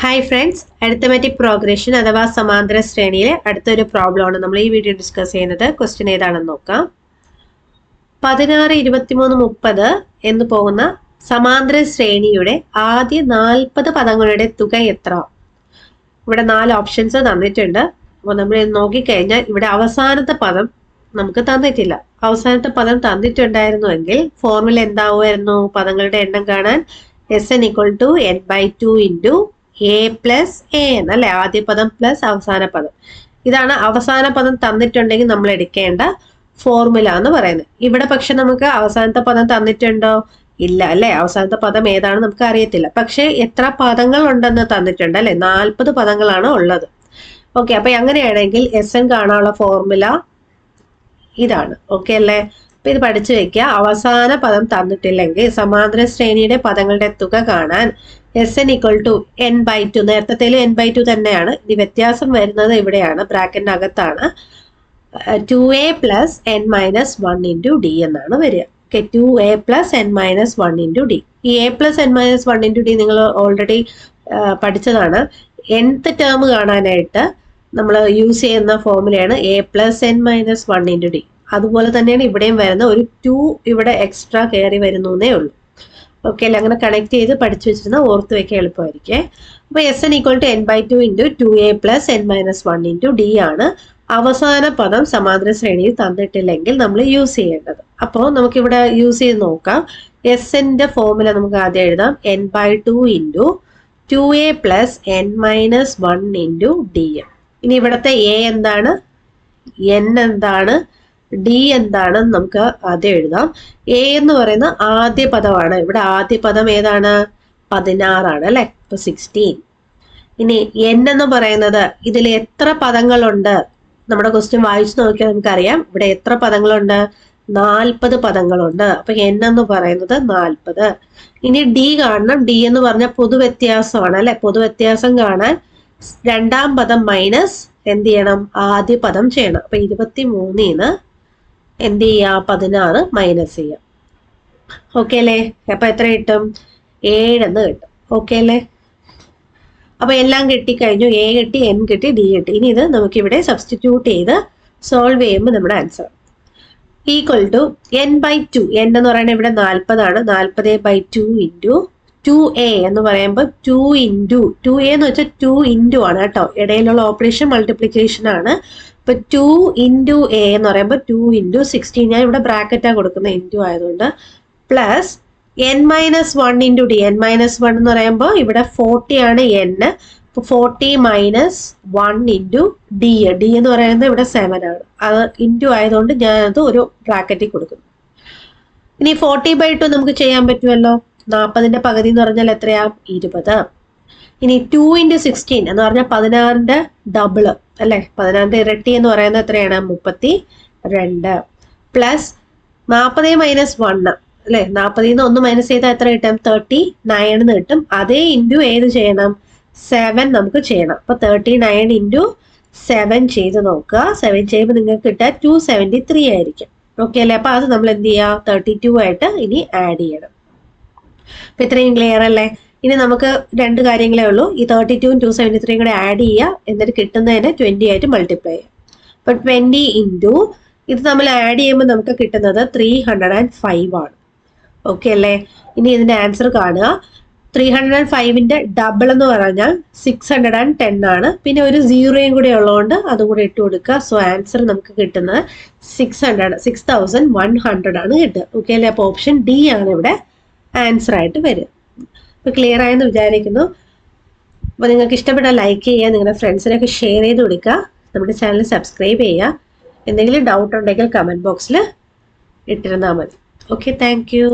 Hi friends, arithmetic progression അഥവാ സമാന്തര ശ്രേണിയിലെ അടുത്തൊരു പ്രോബ്ലം ആണ് നമ്മൾ ഈ വീഡിയോ ഡിസ്കസ് ചെയ്യുന്നത്. ക്വസ്റ്റ്യൻ ഏതാണെന്ന് നോക്കാം. 16, 23, 30 എന്ന് പോകുന്ന സമാന്തര ശ്രേണിയുടെ ആദ്യ 40 പദങ്ങളുടെ തുക എത്ര? ഇവിടെ 4 ഓപ്ഷൻസ് തന്നിട്ടുണ്ട്. അപ്പോൾ നമ്മൾ നോക്കിക്കഴിഞ്ഞാൽ ഇവിടെ അവസാനത്തെ പദം നമുക്ക് തന്നിട്ടില്ല. അവസാനത്തെ പദം തന്നിട്ടുണ്ടായിരുന്നുവെങ്കിൽ ഫോർമുല എന്താവുമായിരുന്നു? പദങ്ങളുടെ എണ്ണം കാണാൻ Sn = n/2 into a plus a n അല്ലെ, ആദ്യ പദം പ്ലസ് അവസാന പദം. ഇതാണ് അവസാന പദം തന്നിട്ടുണ്ടെങ്കിൽ നമ്മൾ എടുക്കേണ്ട ഫോർമുല എന്ന് പറയുന്നത്. ഇവിടെ പക്ഷെ നമുക്ക് അവസാനത്തെ പദം തന്നിട്ടുണ്ടോ? ഇല്ല അല്ലെ, അവസാനത്തെ പദം ഏതാണ് നമുക്ക് അറിയത്തില്ല. പക്ഷെ എത്ര പദങ്ങൾ ഉണ്ടെന്ന് തന്നിട്ടുണ്ട് അല്ലെ, 40 പദങ്ങളാണ് ഉള്ളത്. ഓക്കെ, അപ്പൊ അങ്ങനെയാണെങ്കിൽ Sn കാണാനുള്ള ഫോർമുല ഇതാണ്. ഓക്കെ അല്ലേ, അപ്പൊ ഇത് പഠിച്ചു വെക്കുക. അവസാന പദം തന്നിട്ടില്ലെങ്കിൽ സമാന്തര ശ്രേണിയുടെ പദങ്ങളുടെ തുക കാണാൻ Sn = n/2. നേരത്തെ n/2 തന്നെയാണ്. ഇനി വ്യത്യാസം വരുന്നത് ഇവിടെയാണ്, ബ്രാക്കറ്റിനകത്താണ്. 2a + n - 1 ഇൻറ്റു d എന്നാണ് വരിക. Okay, 2a + n - 1 into d. ഈ a + n - 1 ഇൻറ്റു d നിങ്ങൾ ഓൾറെഡി പഠിച്ചതാണ്. nth ടേം കാണാനായിട്ട് നമ്മൾ യൂസ് ചെയ്യുന്ന ഫോർമുലയാണ് a + n - 1 ഇൻറ്റു d. അതുപോലെ തന്നെയാണ് ഇവിടെയും വരുന്ന ഒരു 2 ഇവിടെ എക്സ്ട്രാ കയറി വരുന്നേ ഉള്ളൂ. ഓക്കെ അല്ലെ, അങ്ങനെ കണക്ട് ചെയ്ത് പഠിച്ചു വെച്ചിരുന്ന ഓർത്ത് വെക്കാൻ എളുപ്പമായിരിക്കും. അപ്പൊ Sn = n/2 into 2a + n - 1 into d ആണ് അവസാന പദം സമാന്തര ശ്രേണിയിൽ തന്നിട്ടില്ലെങ്കിൽ നമ്മൾ യൂസ് ചെയ്യേണ്ടത്. അപ്പോൾ നമുക്കിവിടെ യൂസ് ചെയ്ത് നോക്കാം. Sന്റെ ഫോർമുല നമുക്ക് ആദ്യം എഴുതാം. n/2 into 2a + n - 1 into d. ഇനി ഇവിടുത്തെ a എന്താണ്, n എന്താണ്, d എന്താണെന്ന് നമുക്ക് ആദ്യം എഴുതാം. a എന്ന് പറയുന്ന ആദ്യ പദമാണ്. ഇവിടെ ആദ്യ പദം ഏതാണ്? 16 ആണ് അല്ലെ, ഇപ്പൊ 16. ഇനി n എന്ന് പറയുന്നത് ഇതിൽ എത്ര പദങ്ങളുണ്ട്? നമ്മുടെ ക്വസ്റ്റ്യൻ വായിച്ചു നോക്കിയാൽ നമുക്കറിയാം ഇവിടെ എത്ര പദങ്ങളുണ്ട്? 40 പദങ്ങളുണ്ട്. അപ്പൊ n എന്ന് പറയുന്നത് 40. ഇനി d കാണണം. d എന്ന് പറഞ്ഞാൽ പൊതുവ്യത്യാസമാണ് അല്ലെ. പൊതുവ്യത്യാസം കാണാൻ രണ്ടാം പദം മൈനസ് എന്ത് ചെയ്യണം? ആദ്യ പദം ചെയ്യണം. അപ്പൊ 23 എന്ത് ചെയ്യാ? 16 മൈനസ് ചെയ്യാം. ഓക്കെ അല്ലേ, അപ്പൊ എത്ര കിട്ടും? 7 എന്ന് കിട്ടും. ഓക്കെ അല്ലേ, അപ്പൊ എല്ലാം കിട്ടിക്കഴിഞ്ഞു. a കിട്ടി, n കിട്ടി, d കിട്ടി. ഇനി ഇത് നമുക്കിവിടെ സബ്സ്റ്റിറ്റ്യൂട്ട് ചെയ്ത് സോൾവ് ചെയ്യുമ്പോൾ നമ്മുടെ ആൻസർ = n/2. n എന്ന് പറയുന്നത് ഇവിടെ 40 ആണ്. 40/2 ഇൻറ്റു 2a എന്ന് പറയുമ്പോൾ 2 ഇൻറ്റു 2a എന്ന് വെച്ചാൽ 2 ഇൻറ്റു ആണ് കേട്ടോ. ഇടയിലുള്ള ഓപ്പറേഷൻ മൾട്ടിപ്ലിക്കേഷൻ ആണ്. ഇപ്പൊ 2 ഇൻറ്റു a എന്ന് പറയുമ്പോൾ 2 ഇൻറ്റു 16. ഞാൻ ഇവിടെ ബ്രാക്കറ്റാണ് കൊടുക്കുന്നത് ഇൻറ്റു ആയതുകൊണ്ട്. Plus n - 1 into d. n - 1 എന്ന് പറയുമ്പോൾ ഇവിടെ 40 ആണ് n. 40 - 1 into d. d എന്ന് പറയുന്നത് ഇവിടെ 7 ആണ്. അത് ഇൻറ്റു ആയതുകൊണ്ട് ഞാനത് ഒരു ബ്രാക്കറ്റിൽ കൊടുക്കുന്നു. ഇനി 40/2 നമുക്ക് ചെയ്യാൻ പറ്റുമല്ലോ. 40ന്റെ പകുതി എന്ന് പറഞ്ഞാൽ എത്രയാ? 20. ഇനി 2 ഇൻറ്റു 16 എന്ന് പറഞ്ഞാൽ 16ന്റെ ഡബിള് അല്ലെ, 16ന്റെ ഇരട്ടി എന്ന് പറയുന്നത് എത്രയാണ്? 32. പ്ലസ് 40 - 1 അല്ലെ, 40 1 മൈനസ് ചെയ്താൽ എത്ര കിട്ടും? 39 എന്ന് കിട്ടും. അതേ ഇൻറ്റു ഏത് ചെയ്യണം? 7 നമുക്ക് ചെയ്യണം. അപ്പൊ 39 ഇൻറ്റു 7 ചെയ്ത് നോക്കുക. 7 ചെയ്യുമ്പോൾ നിങ്ങൾക്ക് കിട്ടുക 273 ആയിരിക്കും. ഓക്കെ അല്ലെ, അപ്പൊ അത് നമ്മൾ എന്ത് ചെയ്യുക? 32 ആയിട്ട് ഇനി ആഡ് ചെയ്യണം. അപ്പൊ ഇത്രയും ക്ലിയർ അല്ലേ? ഇനി നമുക്ക് 2 കാര്യങ്ങളേ ഉള്ളൂ. ഈ 32 ഉം 273 കൂടെ ആഡ് ചെയ്യുക, എന്നിട്ട് കിട്ടുന്നതിന് 20 ആയിട്ട് മൾട്ടിപ്ലൈ ചെയ്യുക. അപ്പൊ 20 ഇൻറ്റു ഇത് നമ്മൾ ആഡ് ചെയ്യുമ്പോൾ നമുക്ക് കിട്ടുന്നത് 305 ആണ്. ഓക്കെ അല്ലേ, ഇനി ഇതിന്റെ ആൻസർ കാണുക. 305ന്റെ ഡബിൾ എന്ന് പറഞ്ഞാൽ 610 ആണ്. പിന്നെ ഒരു 0യും കൂടെ ഉള്ളതുകൊണ്ട് അതും കൂടെ ഇട്ട് കൊടുക്കുക. സോ ആൻസർ നമുക്ക് കിട്ടുന്നത് 6100 ആണ് കിട്ടുക. ഓക്കെ അല്ലേ, അപ്പൊ ഓപ്ഷൻ ഡി ആണ് ഇവിടെ ആൻസർ ആയിട്ട് വരിക. അപ്പൊ ക്ലിയർ ആയെന്ന് വിചാരിക്കുന്നു. അപ്പൊ നിങ്ങൾക്ക് ഇഷ്ടപ്പെട്ടാൽ ലൈക്ക് ചെയ്യുക, നിങ്ങളുടെ ഫ്രണ്ട്സിനൊക്കെ ഷെയർ ചെയ്ത് കൊടുക്കുക, നമ്മുടെ ചാനൽ സബ്സ്ക്രൈബ് ചെയ്യുക. എന്തെങ്കിലും ഡൗട്ട് ഉണ്ടെങ്കിൽ കമന്റ് ബോക്സിൽ ഇട്ടിരുന്നാൽ മതി. Okay, thank you.